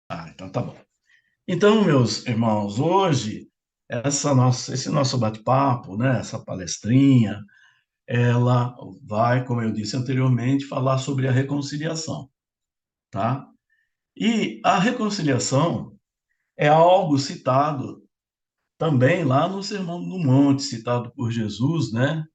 Então tá bom. Então, meus irmãos, hoje, esse nosso bate-papo, né, essa palestrinha, ela vai, como eu disse anteriormente, falar sobre a reconciliação, tá? E a reconciliação é algo citado também lá no Sermão do Monte, citado por Jesus, né?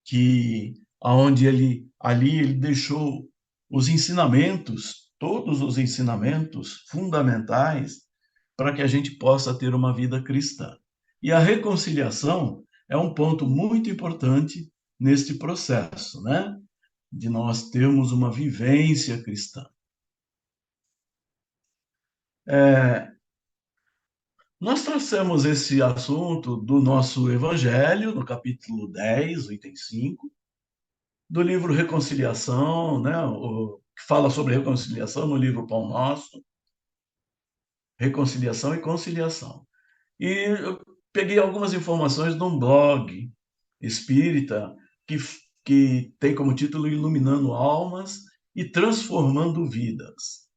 Que aonde ali ele deixou os ensinamentos, todos os ensinamentos fundamentais para que a gente possa ter uma vida cristã. E a reconciliação é um ponto muito importante neste processo, né? De nós termos uma vivência cristã. É, nós trouxemos esse assunto do nosso Evangelho, no capítulo 10, item 5, do livro Reconciliação, né? Que fala sobre reconciliação no livro Pão Nosso, Reconciliação e Conciliação. E eu peguei algumas informações de um blog espírita que, que tem como título Iluminando Almas e Transformando Vidas.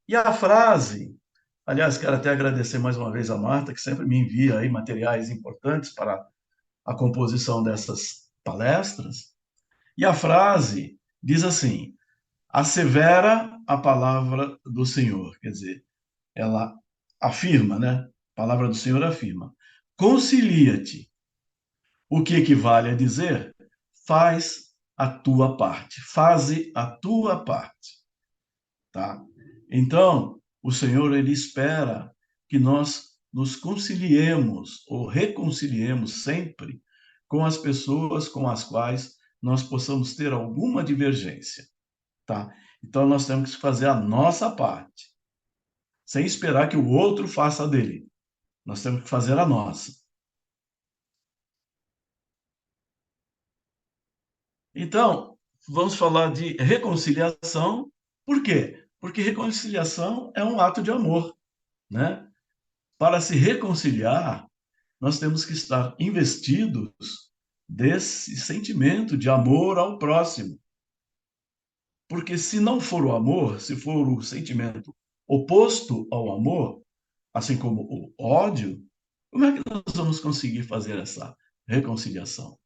E a frase, aliás, quero até agradecer mais uma vez a Marta, que sempre me envia aí materiais importantes para a composição dessas palestras. E a frase diz assim: assevera a palavra do Senhor, quer dizer, ela afirma, né? A palavra do Senhor afirma: concilia-te, o que equivale a dizer, faz a tua parte, faze a tua parte, tá? Então, o Senhor, ele espera que nós nos conciliemos ou reconciliemos sempre com as pessoas com as quais nós possamos ter alguma divergência, tá? Então, nós temos que fazer a nossa parte, sem esperar que o outro faça a dele. Nós temos que fazer a nossa. Então, vamos falar de reconciliação. Por quê? Porque reconciliação é um ato de amor, né? Para se reconciliar, nós temos que estar investidos desse sentimento de amor ao próximo. Porque se não for o amor, se for o sentimento oposto ao amor, assim como o ódio, como é que nós vamos conseguir fazer essa reconciliação?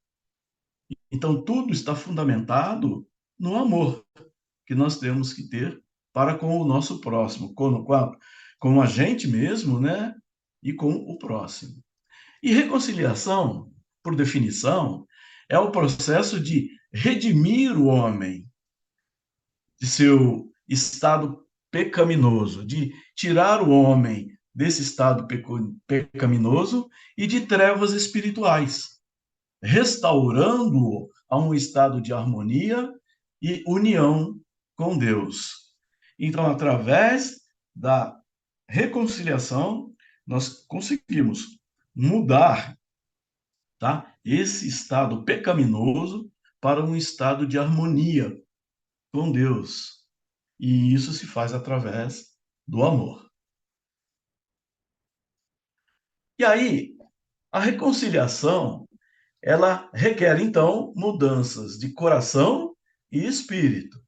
Então, tudo está fundamentado no amor que nós temos que ter para com o nosso próximo, com a gente mesmo, né? E com o próximo. E reconciliação, por definição, é o processo de redimir o homem de seu estado pecaminoso, de tirar o homem desse estado pecaminoso e de trevas espirituais, restaurando-o a um estado de harmonia e união com Deus. Então, através da reconciliação, nós conseguimos mudar, tá, esse estado pecaminoso para um estado de harmonia com Deus. E isso se faz através do amor. E aí, a reconciliação, ela requer, então, mudanças de coração e espírito,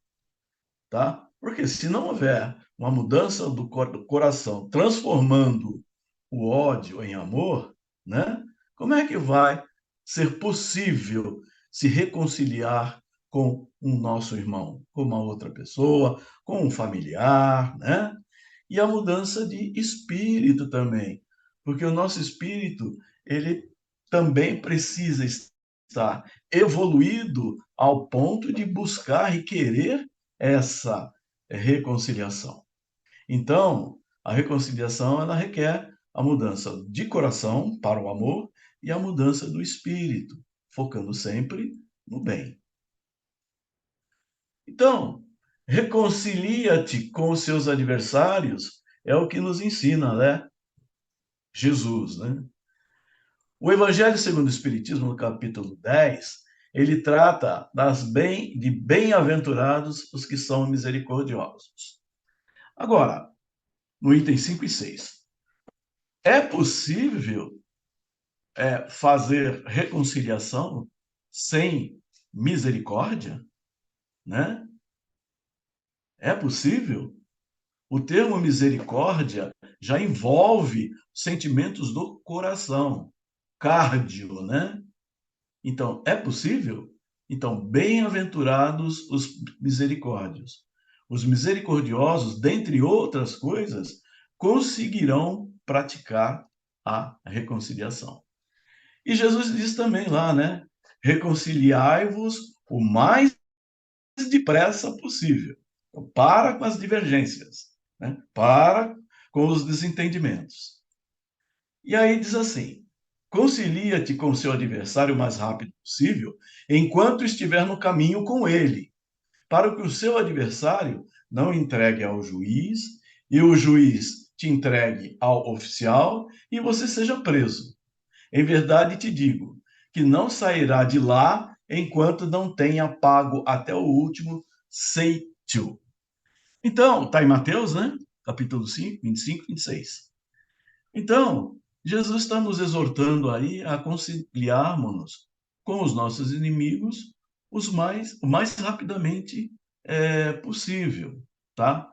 tá? Porque se não houver uma mudança do coração, transformando o ódio em amor, né? Como é que vai ser possível se reconciliar com o nosso irmão, com uma outra pessoa, com um familiar, né? E a mudança de espírito também, porque o nosso espírito, ele também precisa estar evoluído ao ponto de buscar e querer essa reconciliação. Então, a reconciliação ela requer a mudança de coração para o amor e a mudança do espírito, focando sempre no bem. Então, reconcilia-te com os seus adversários é o que nos ensina, né? Jesus, né? O Evangelho segundo o Espiritismo, no capítulo 10, ele trata de bem-aventurados os que são misericordiosos. Agora, no item 5 e 6, é possível fazer reconciliação sem misericórdia, né? É possível? O termo misericórdia já envolve sentimentos do coração, cardio, né? Então, é possível? Então, bem-aventurados os misericórdios. Os misericordiosos, dentre outras coisas, conseguirão praticar a reconciliação. E Jesus diz também lá, né? Reconciliai-vos o mais depressa possível. Então, para com as divergências, né? Para com os desentendimentos. E aí diz assim: concilia-te com seu adversário o mais rápido possível, enquanto estiver no caminho com ele, para que o seu adversário não entregue ao juiz, e o juiz te entregue ao oficial, e você seja preso. Em verdade te digo que não sairá de lá enquanto não tenha pago até o último ceitil. Então, está em Mateus, né? Capítulo 5, 25, 26. Então, Jesus está nos exortando aí a conciliarmos com os nossos inimigos o mais rapidamente possível, tá?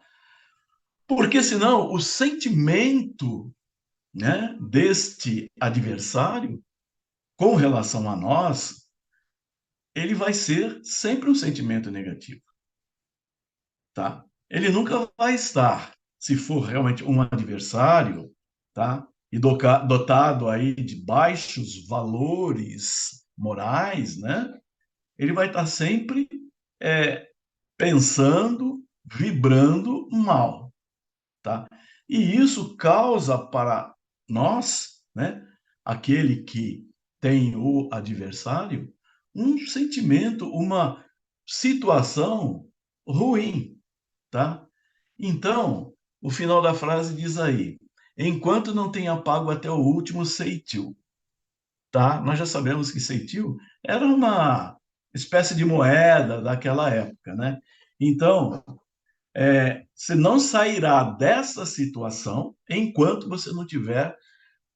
Porque senão o sentimento, né, deste adversário com relação a nós, ele vai ser sempre um sentimento negativo, tá? Ele nunca vai estar, se for realmente um adversário, tá? E dotado aí de baixos valores morais, né? Ele vai estar sempre é, pensando, vibrando mal, tá? E isso causa para nós, né, aquele que tem o adversário, um sentimento, uma situação ruim, tá? Então, o final da frase diz aí: enquanto não tenha pago até o último ceitil, tá? Nós já sabemos que ceitil era uma espécie de moeda daquela época, né? Então, você não sairá dessa situação enquanto você não tiver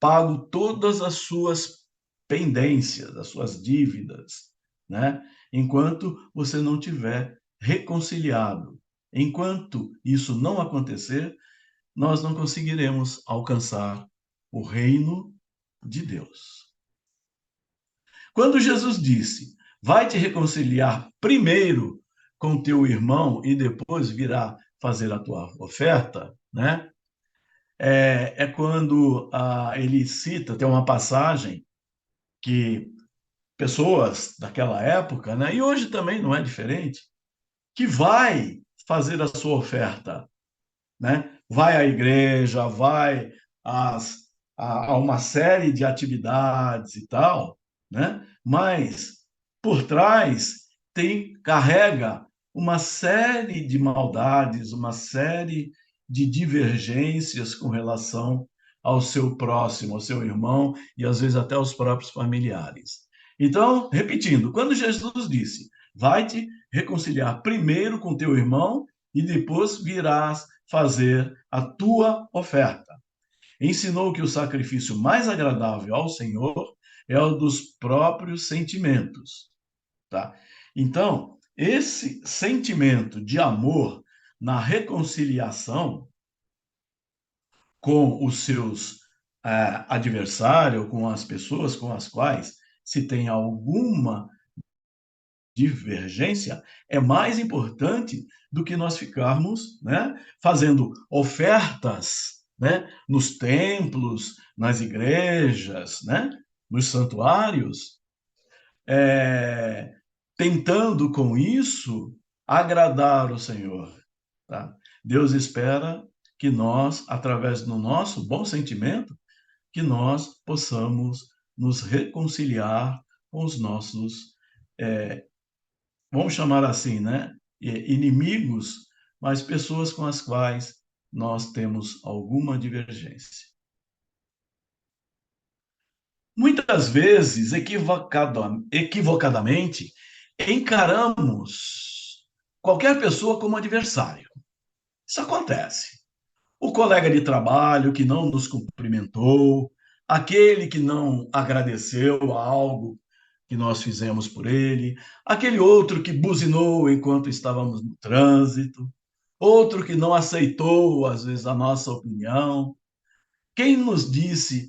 pago todas as suas pendências, as suas dívidas, né? Enquanto você não tiver reconciliado. Enquanto isso não acontecer, nós não conseguiremos alcançar o reino de Deus. Quando Jesus disse: vai te reconciliar primeiro com teu irmão e depois virá fazer a tua oferta, né? Quando ele cita, tem uma passagem que pessoas daquela época, né, e hoje também não é diferente, que vai fazer a sua oferta, né? Vai à igreja, vai a uma série de atividades e tal, né? Mas por trás carrega uma série de maldades, uma série de divergências com relação ao seu próximo, ao seu irmão e às vezes até aos próprios familiares. Então, repetindo, quando Jesus disse: vai-te reconciliar primeiro com teu irmão e depois virás fazer a tua oferta. Ensinou que o sacrifício mais agradável ao Senhor é o dos próprios sentimentos, tá? Então, esse sentimento de amor na reconciliação com os seus adversários, com as pessoas com as quais se tem alguma divergência, é mais importante do que nós ficarmos, né, fazendo ofertas, né, nos templos, nas igrejas, né, nos santuários, é, tentando com isso agradar o Senhor. Tá? Deus espera que nós, através do nosso bom sentimento, que nós possamos nos reconciliar com os nossos vamos chamar assim, né? Inimigos, mas pessoas com as quais nós temos alguma divergência. Muitas vezes, equivocadamente, encaramos qualquer pessoa como adversário. Isso acontece. O colega de trabalho que não nos cumprimentou, aquele que não agradeceu a algo que nós fizemos por ele, aquele outro que buzinou enquanto estávamos no trânsito, outro que não aceitou, às vezes, a nossa opinião, quem nos disse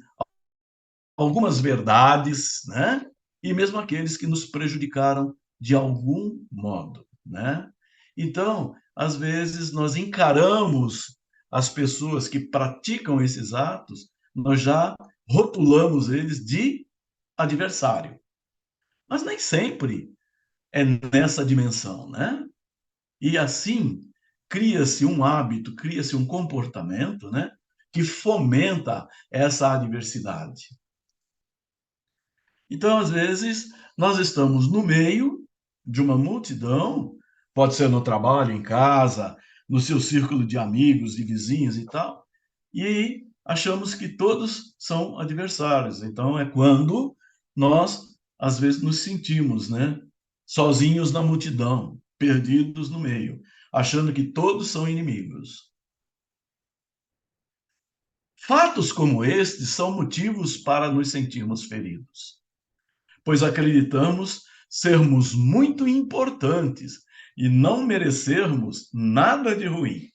algumas verdades, né? E mesmo aqueles que nos prejudicaram de algum modo, né? Então, às vezes, nós encaramos as pessoas que praticam esses atos, nós já rotulamos eles de adversário. Mas nem sempre é nessa dimensão, né? E assim cria-se um hábito, cria-se um comportamento, né? Que fomenta essa adversidade. Então, às vezes, nós estamos no meio de uma multidão, pode ser no trabalho, em casa, no seu círculo de amigos, de vizinhos e tal, e achamos que todos são adversários. Então, é quando nós, às vezes, nos sentimos, né, sozinhos na multidão, perdidos no meio, achando que todos são inimigos. Fatos como estes são motivos para nos sentirmos feridos, pois acreditamos sermos muito importantes e não merecermos nada de ruim.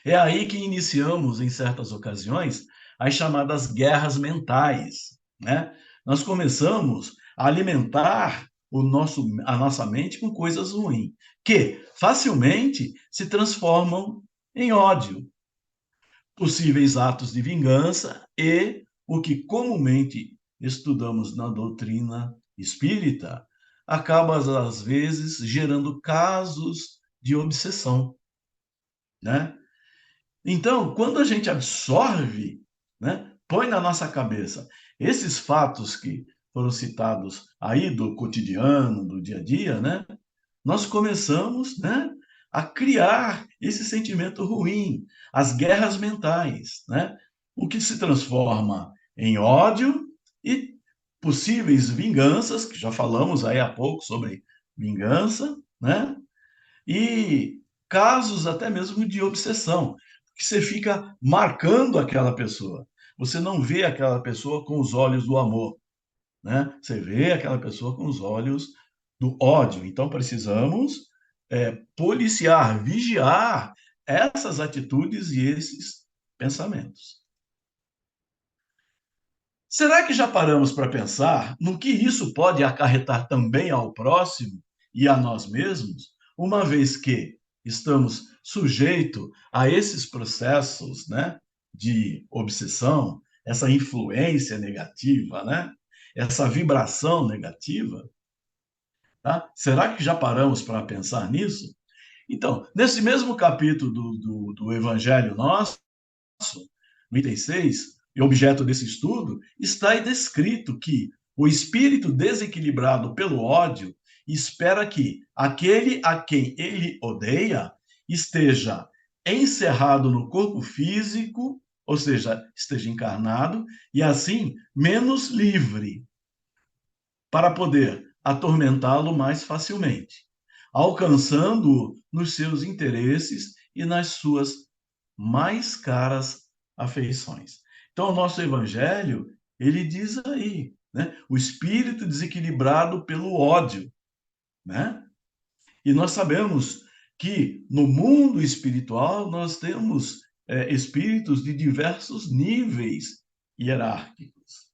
É aí que iniciamos, em certas ocasiões, as chamadas guerras mentais, né? Nós começamos a alimentar a nossa mente com coisas ruins, que facilmente se transformam em ódio, possíveis atos de vingança e o que comumente estudamos na doutrina espírita, acaba, às vezes, gerando casos de obsessão, né? Então, quando a gente absorve, né, põe na nossa cabeça esses fatos que foram citados aí do cotidiano, do dia a dia, né, nós começamos, né, a criar esse sentimento ruim, as guerras mentais, né, o que se transforma em ódio e possíveis vinganças, que já falamos aí há pouco sobre vingança, né, e casos até mesmo de obsessão, que você fica marcando aquela pessoa. Você não vê aquela pessoa com os olhos do amor, né? Você vê aquela pessoa com os olhos do ódio. Então precisamos policiar, vigiar essas atitudes e esses pensamentos. Será que já paramos para pensar no que isso pode acarretar também ao próximo e a nós mesmos, uma vez que estamos sujeitos a esses processos, né, de obsessão, essa influência negativa, né, essa vibração negativa? Tá? Será que já paramos para pensar nisso? Então, nesse mesmo capítulo do Evangelho nosso, no item 6, e objeto desse estudo, está aí descrito que o espírito desequilibrado pelo ódio espera que aquele a quem ele odeia esteja encerrado no corpo físico, ou seja, esteja encarnado, e assim menos livre, para poder atormentá-lo mais facilmente, alcançando-o nos seus interesses e nas suas mais caras afeições. Então, o nosso evangelho, ele diz aí, né? O espírito desequilibrado pelo ódio, né? E nós sabemos que no mundo espiritual nós temos espíritos de diversos níveis hierárquicos.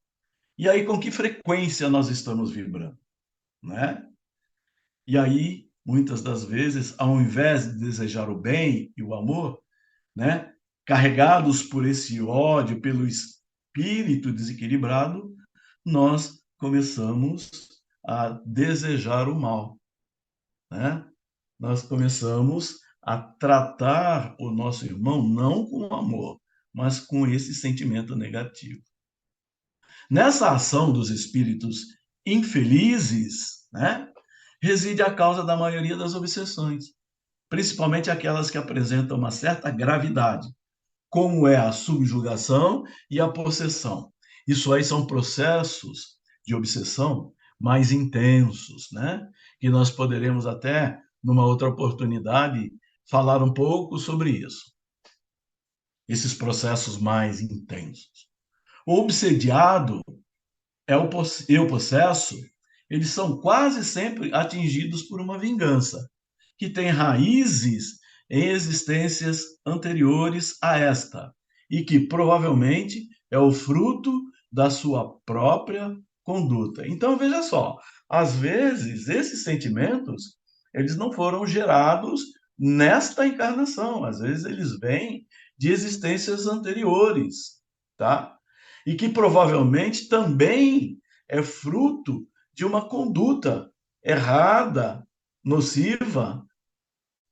E aí, com que frequência nós estamos vibrando, né? E aí, muitas das vezes, ao invés de desejar o bem e o amor, né, carregados por esse ódio, pelo espírito desequilibrado, nós começamos a desejar o mal, né? Nós começamos a tratar o nosso irmão não com amor, mas com esse sentimento negativo. Nessa ação dos espíritos infelizes, né, reside a causa da maioria das obsessões, principalmente aquelas que apresentam uma certa gravidade, como é a subjugação e a possessão. Isso aí são processos de obsessão mais intensos, né? Que nós poderemos até, numa outra oportunidade, falar um pouco sobre isso, esses processos mais intensos. O obsediado e o possesso, eles são quase sempre atingidos por uma vingança, que tem raízes em existências anteriores a esta, e que provavelmente é o fruto da sua própria conduta. Então, veja só, às vezes esses sentimentos, eles não foram gerados nesta encarnação, às vezes eles vêm de existências anteriores, tá? E que provavelmente também é fruto de uma conduta errada, nociva,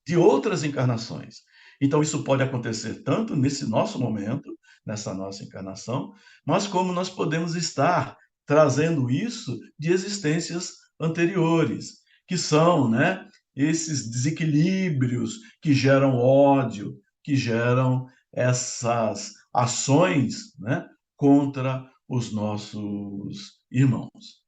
de outras encarnações. Então, isso pode acontecer tanto nesse nosso momento, nessa nossa encarnação, mas como nós podemos estar trazendo isso de existências anteriores, que são, né, esses desequilíbrios que geram ódio, que geram essas ações, né, contra os nossos irmãos.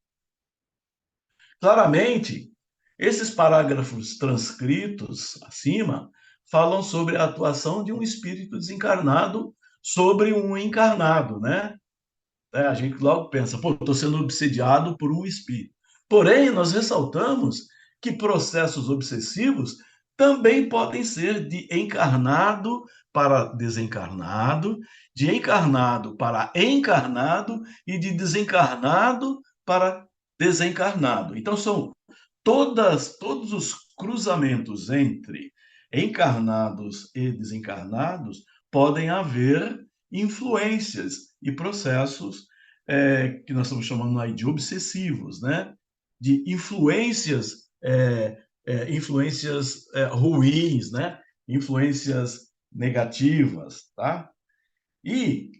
Claramente, esses parágrafos transcritos acima falam sobre a atuação de um espírito desencarnado sobre um encarnado, né? A gente logo pensa, pô, estou sendo obsediado por um espírito. Porém, nós ressaltamos que processos obsessivos também podem ser de encarnado para desencarnado, de encarnado para encarnado e de desencarnado para desencarnado. Então, são todos os cruzamentos entre encarnados e desencarnados podem haver influências e processos que nós estamos chamando aí de obsessivos, né? De influências ruins, né? Influências negativas, tá? E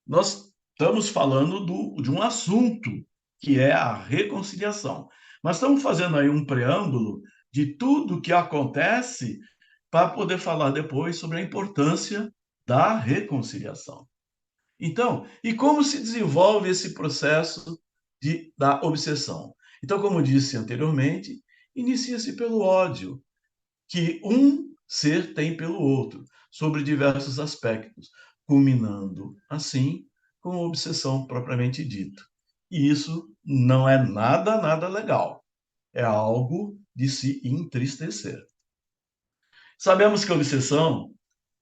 nós estamos falando de um assunto que é a reconciliação. Mas estamos fazendo aí um preâmbulo de tudo que acontece para poder falar depois sobre a importância da reconciliação. Então, e como se desenvolve esse processo da obsessão? Então, como disse anteriormente, inicia-se pelo ódio que um ser tem pelo outro, sobre diversos aspectos, culminando, assim, com a obsessão propriamente dita. E isso não é nada legal. É algo de se entristecer. Sabemos que a obsessão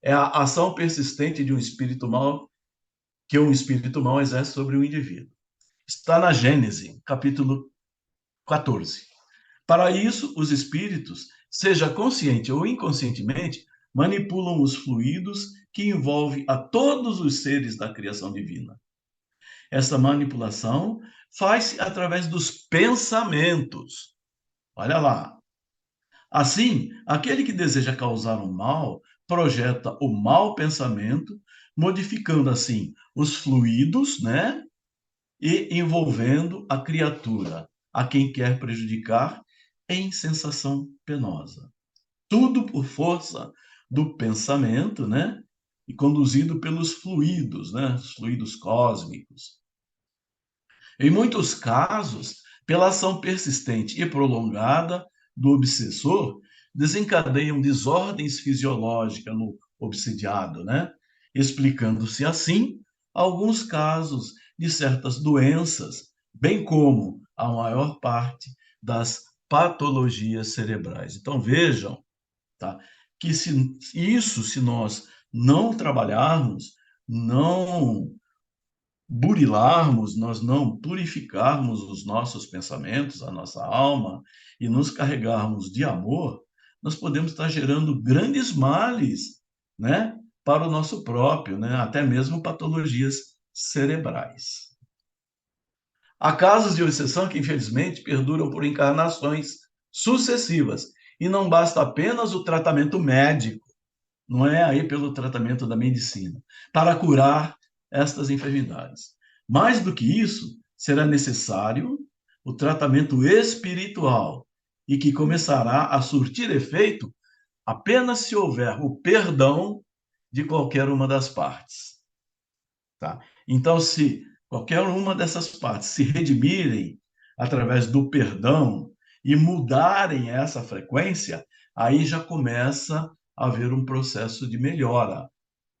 é a ação persistente de um espírito mal que um espírito mal exerce sobre o indivíduo. Está na Gênese, capítulo 14. Para isso, os espíritos, seja consciente ou inconscientemente, manipulam os fluidos que envolvem a todos os seres da criação divina. Essa manipulação faz-se através dos pensamentos. Olha lá. Assim, aquele que deseja causar um mal projeta o mau pensamento, modificando assim os fluidos, né? E envolvendo a criatura, a quem quer prejudicar, em sensação penosa. Tudo por força do pensamento, né? E conduzido pelos fluidos, né? Os fluidos cósmicos. Em muitos casos, pela ação persistente e prolongada do obsessor, desencadeiam desordens fisiológicas no obsidiado, né? Explicando-se assim alguns casos de certas doenças, bem como a maior parte das patologias cerebrais. Então vejam, tá? Que se nós não trabalharmos, não burilarmos, nós não purificarmos os nossos pensamentos, a nossa alma e nos carregarmos de amor, nós podemos estar gerando grandes males, né, para o nosso próprio, né, até mesmo patologias cerebrais. Há casos de obsessão que, infelizmente, perduram por encarnações sucessivas e não basta apenas o tratamento médico, não é aí pelo tratamento da medicina, para curar estas enfermidades. Mais do que isso, será necessário o tratamento espiritual e que começará a surtir efeito apenas se houver o perdão de qualquer uma das partes, tá? Então, se qualquer uma dessas partes se redimirem através do perdão e mudarem essa frequência, aí já começa a haver um processo de melhora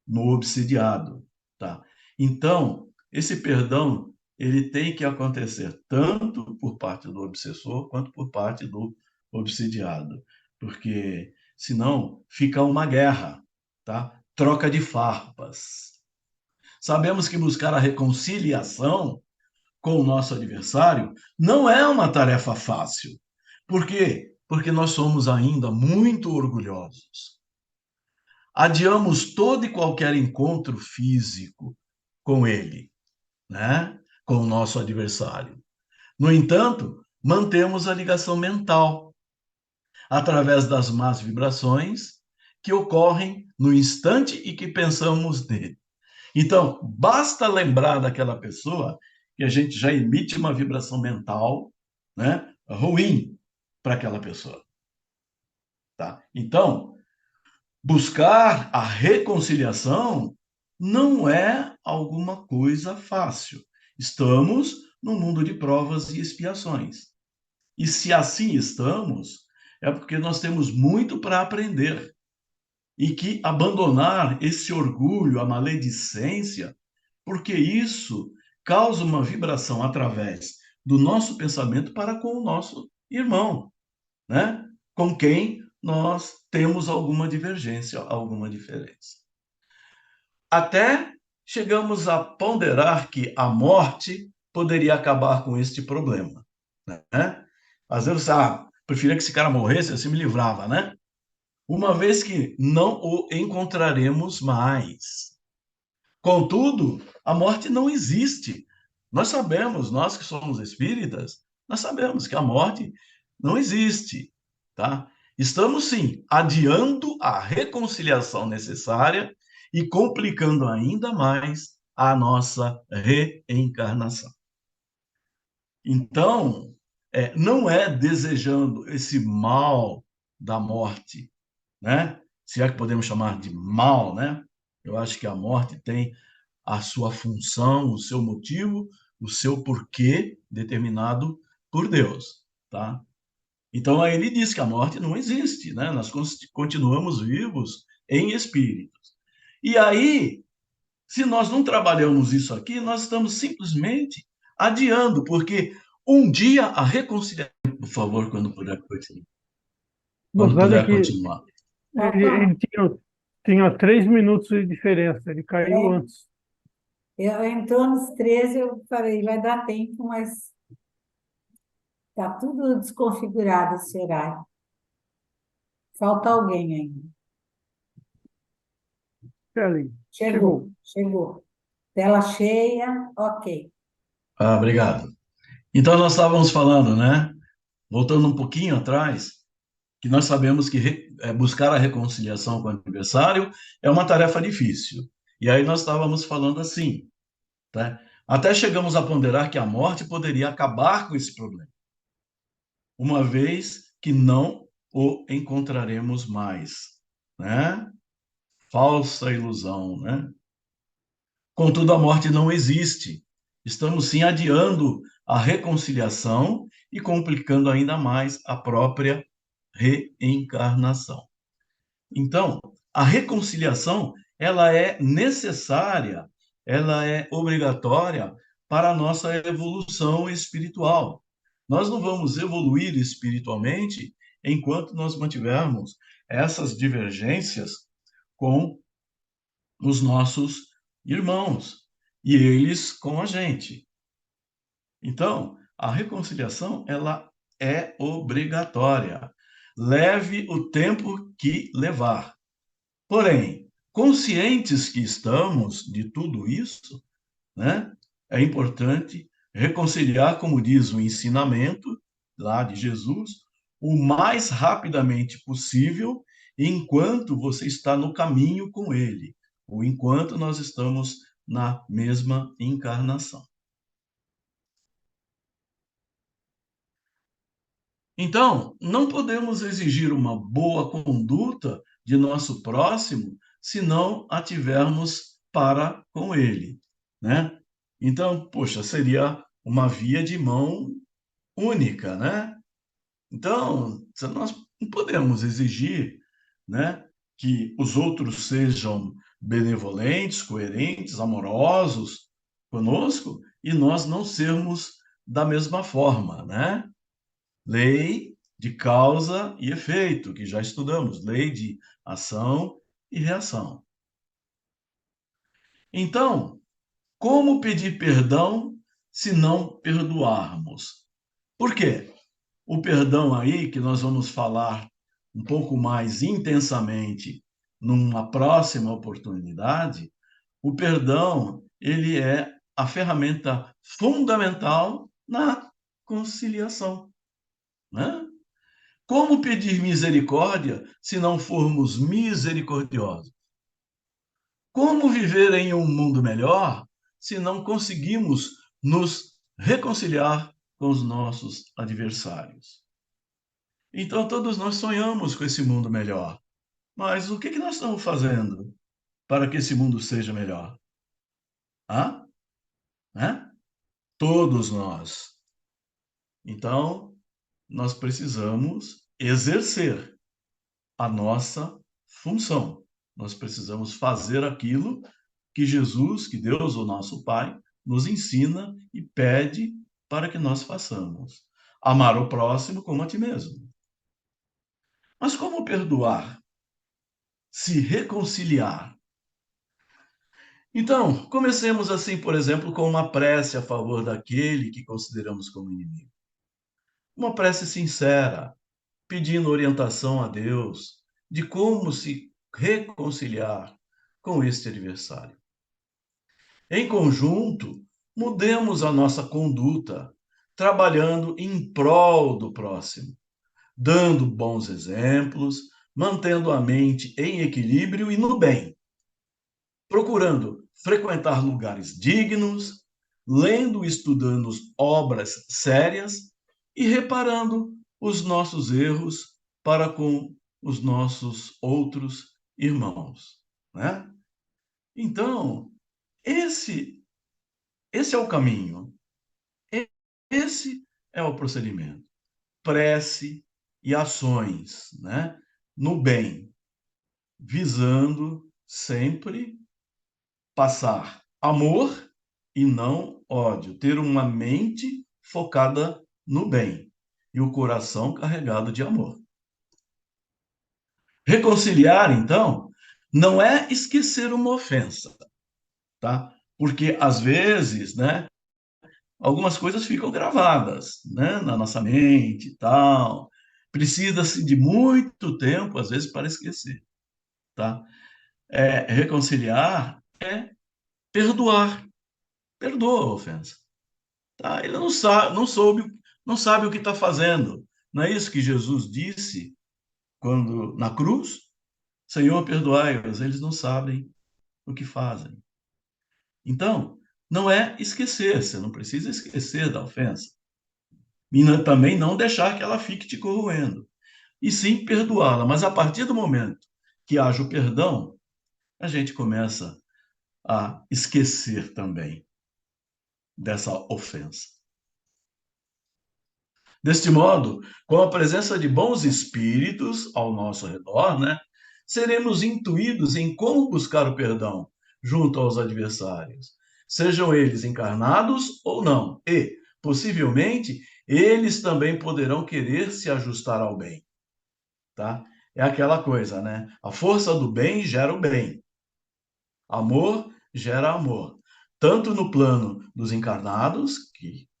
no obsidiado, tá? Então, esse perdão, ele tem que acontecer tanto por parte do obsessor quanto por parte do obsidiado, porque senão fica uma guerra, tá? Troca de farpas. Sabemos que buscar a reconciliação com o nosso adversário não é uma tarefa fácil. Por quê? Porque nós somos ainda muito orgulhosos. Adiamos todo e qualquer encontro físico com ele, né? Com o nosso adversário. No entanto, mantemos a ligação mental através das más vibrações que ocorrem no instante e que pensamos nele. Então, basta lembrar daquela pessoa que a gente já emite uma vibração mental, né, ruim para aquela pessoa, tá? Então, buscar a reconciliação não é alguma coisa fácil. Estamos num mundo de provas e expiações. E se assim estamos, é porque nós temos muito para aprender e que abandonar esse orgulho, a maledicência, porque isso causa uma vibração através do nosso pensamento para com o nosso irmão, né? Com quem nós temos alguma divergência, alguma diferença. Até chegamos a ponderar que a morte poderia acabar com este problema, né? Às vezes, preferia que esse cara morresse, assim me livrava, né? Uma vez que não o encontraremos mais. Contudo, a morte não existe. Nós sabemos, nós que somos espíritas, nós sabemos que a morte não existe, tá? Estamos sim adiando a reconciliação necessária e complicando ainda mais a nossa reencarnação. Então, não é desejando esse mal da morte, né? Se é que podemos chamar de mal, né? Eu acho que a morte tem a sua função, o seu motivo, o seu porquê determinado por Deus, tá? Então aí ele diz que a morte não existe, né? Nós continuamos vivos em espíritos. E aí, se nós não trabalhamos isso aqui, nós estamos simplesmente adiando, porque um dia a reconciliação, por favor, quando Moçada, puder que continuar. ele tinha 3 minutos de diferença, ele caiu É, antes. entrou nos 13, eu falei, vai dar tempo, mas tá tudo desconfigurado esse horário. Falta alguém ainda. Kelly, Chegou, chegou. chegou. Tela cheia, ok. Obrigado. Então nós estávamos falando, né? Voltando um pouquinho atrás, que nós sabemos que buscar a reconciliação com o adversário é uma tarefa difícil. E aí nós estávamos falando assim, tá? Até chegamos a ponderar que a morte poderia acabar com esse problema, uma vez que não o encontraremos mais, né? Falsa ilusão, né? Contudo, a morte não existe. Estamos sim adiando a reconciliação e complicando ainda mais a própria reencarnação. Então, a reconciliação, ela é necessária, ela é obrigatória para a nossa evolução espiritual. Nós não vamos evoluir espiritualmente enquanto nós mantivermos essas divergências com os nossos irmãos e eles com a gente. Então, a reconciliação, ela é obrigatória. Leve o tempo que levar. Porém, conscientes que estamos de tudo isso, né, é importante reconciliar, como diz o ensinamento lá de Jesus, o mais rapidamente possível, enquanto você está no caminho com ele, ou enquanto nós estamos na mesma encarnação. Então, não podemos exigir uma boa conduta de nosso próximo se não a tivermos para com ele, né? Então, poxa, seria uma via de mão única, né? Então, nós não podemos exigir, né, que os outros sejam benevolentes, coerentes, amorosos conosco e nós não sermos da mesma forma, né? Lei de causa e efeito, que já estudamos, lei de ação e reação. Então, como pedir perdão se não perdoarmos? Por quê? O perdão aí, que nós vamos falar um pouco mais intensamente numa próxima oportunidade, o perdão, ele é a ferramenta fundamental na conciliação, né? Como pedir misericórdia se não formos misericordiosos? Como viver em um mundo melhor se não conseguimos nos reconciliar com os nossos adversários? Então, todos nós sonhamos com esse mundo melhor. Mas o que nós estamos fazendo para que esse mundo seja melhor? Hã? Né? Todos nós. Então, nós precisamos exercer a nossa função. Nós precisamos fazer aquilo que Jesus, que Deus, o nosso Pai, nos ensina e pede para que nós façamos. Amar o próximo como a ti mesmo. Mas como perdoar? Se reconciliar. Então, comecemos assim, por exemplo, com uma prece a favor daquele que consideramos como inimigo. Uma prece sincera, pedindo orientação a Deus de como se reconciliar com este adversário. Em conjunto, mudemos a nossa conduta, trabalhando em prol do próximo, dando bons exemplos, mantendo a mente em equilíbrio e no bem, procurando frequentar lugares dignos, lendo e estudando obras sérias e reparando os nossos erros para com os nossos outros irmãos, né? Então, esse é o caminho, esse é o procedimento. Prece e ações, né? No bem, visando sempre passar amor e não ódio, ter uma mente focada no bem e o coração carregado de amor. Reconciliar, então, não é esquecer uma ofensa, tá? Porque às vezes, né, algumas coisas ficam gravadas, né, na nossa mente e tal. Precisa-se de muito tempo, às vezes, para esquecer, tá? Reconciliar é perdoar. Perdoa a ofensa. Tá? Ele não sabe o que está fazendo. Não é isso que Jesus disse quando na cruz? Senhor, perdoai-os, eles não sabem o que fazem. Então, não é esquecer, você não precisa esquecer da ofensa. E também não deixar que ela fique te corroendo. E sim perdoá-la. Mas a partir do momento que haja o perdão, a gente começa a esquecer também dessa ofensa. Deste modo, com a presença de bons espíritos ao nosso redor, né, seremos intuídos em como buscar o perdão junto aos adversários, sejam eles encarnados ou não, e, possivelmente, eles também poderão querer se ajustar ao bem, tá? É aquela coisa, né? A força do bem gera o bem. Amor gera amor, tanto no plano dos encarnados,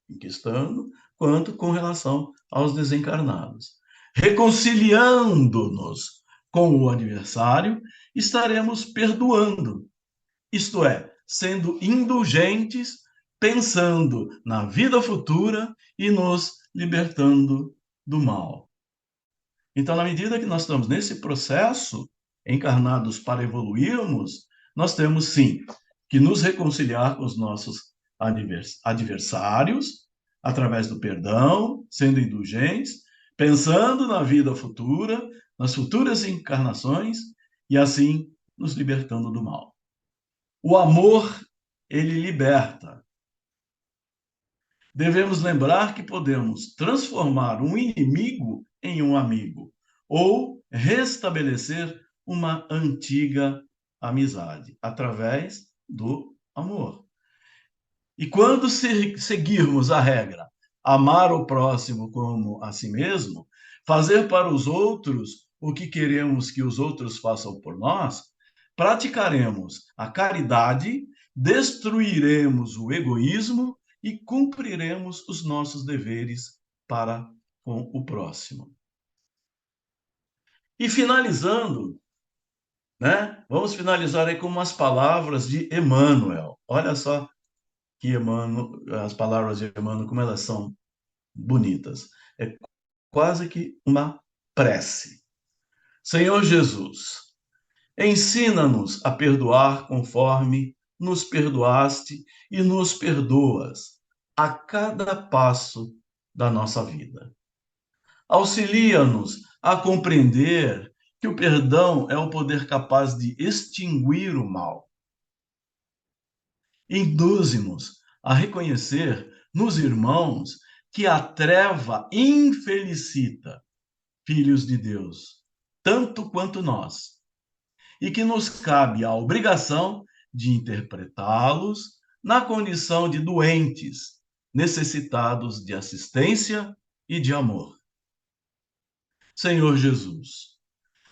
em que estão, quanto com relação aos desencarnados. Reconciliando-nos com o adversário, estaremos perdoando, isto é, sendo indulgentes, pensando na vida futura e nos libertando do mal. Então, na medida que nós estamos nesse processo, encarnados para evoluirmos, nós temos sim que nos reconciliar com os nossos adversários, através do perdão, sendo indulgentes, pensando na vida futura, nas futuras encarnações, e assim nos libertando do mal. O amor, ele liberta. Devemos lembrar que podemos transformar um inimigo em um amigo ou restabelecer uma antiga amizade através do amor. E quando seguirmos a regra, amar o próximo como a si mesmo, fazer para os outros o que queremos que os outros façam por nós, praticaremos a caridade, destruiremos o egoísmo e cumpriremos os nossos deveres para com o próximo. E finalizando, né? Vamos finalizar aí com umas palavras de Emmanuel. Olha só que Emmanuel, as palavras de Emmanuel, como elas são bonitas. É quase que uma prece. Senhor Jesus, ensina-nos a perdoar conforme nos perdoaste e nos perdoas a cada passo da nossa vida. Auxilia-nos a compreender que o perdão é o poder capaz de extinguir o mal. Induze-nos a reconhecer nos irmãos que a treva infelicita filhos de Deus, tanto quanto nós, e que nos cabe a obrigação de interpretá-los na condição de doentes, necessitados de assistência e de amor. Senhor Jesus,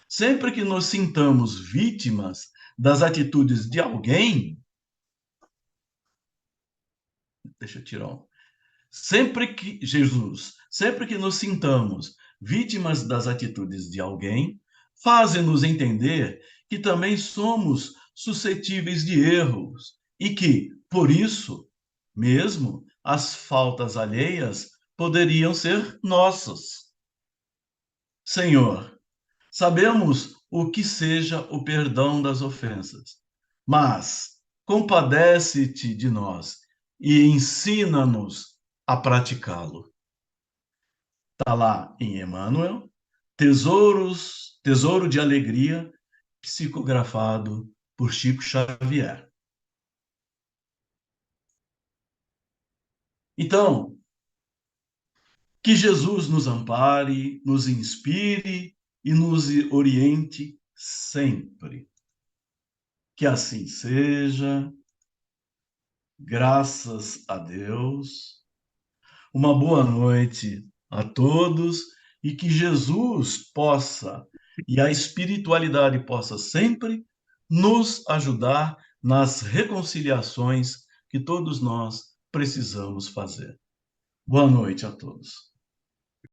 sempre que nos sintamos vítimas das atitudes de alguém, deixa eu tirar um. Sempre que nos sintamos vítimas das atitudes de alguém, faze-nos entender que também somos suscetíveis de erros e que, por isso mesmo, as faltas alheias poderiam ser nossas. Senhor, sabemos o que seja o perdão das ofensas, mas compadece-te de nós e ensina-nos a praticá-lo. Está lá em Emmanuel, Tesouro de Alegria, psicografado por Chico Xavier. Então, que Jesus nos ampare, nos inspire e nos oriente sempre. Que assim seja, graças a Deus. Uma boa noite a todos e que Jesus possa e a espiritualidade possa sempre nos ajudar nas reconciliações que todos nós precisamos fazer. Boa noite a todos.